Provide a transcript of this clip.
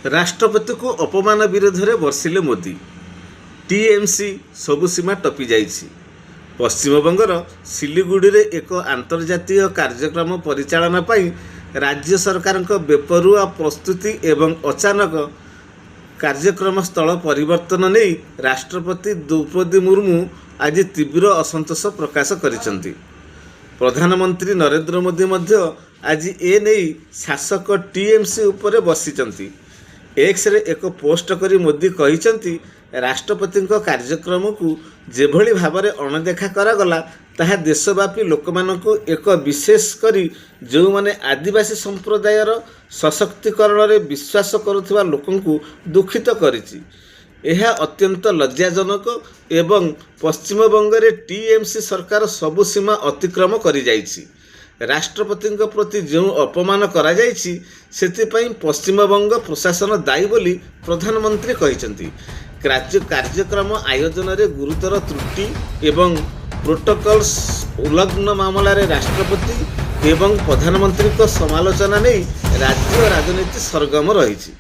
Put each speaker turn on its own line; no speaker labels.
राष्ट्रपति को अपमान विरोध में बर्षिले मोदी। टीएमसी सबु सीमा टपी जाइछि। पश्चिमबंगर सिलीगुड़ी रे एक आंतर्जातीय कार्यक्रम परिचालन पई राज्य सरकार बेपरुआ प्रस्तुति एवं अचानक कार्यक्रम स्थल परिवर्तन नहीं राष्ट्रपति द्रौपदी मुर्मू आज तीव्र असंतोष प्रकाश करिसंती। प्रधानमंत्री नरेंद्र मोदी मध्य आज ए नहीं शासक टीएमसी उपरे बसिचंती। एक्स रे एक पोस्ट करी मोदी कहिसंती राष्ट्रपति कार्यक्रम को जेभली भाବରେ अणदेखा करागला ताहा देशव्यापी लोकमानंकु एक विशेष करी जो माने आदिवासी संप्रदायर सशक्तिकरण रे विश्वास करुथिबा लोकंकु दुखित करिछि। यह अत्यंत लज्जाजनक एवं पश्चिमबंग रे टीएमसी सरकार सबु सीमा अतिक्रम करि जाइछि। राष्ट्रपति प्रति जो अपमान करा जाइछि सेतिपई पश्चिमबंग प्रशासन दायी बोली प्रधानमंत्री कहिसंती। कार्यक्रम आयोजन रे गुरुतर त्रुटि एवं प्रोटोकॉल्स उल्लंघन मामला रे राष्ट्रपति एवं प्रधानमंत्री को समालोचना नहीं राज्य राजनीति सरगम रही।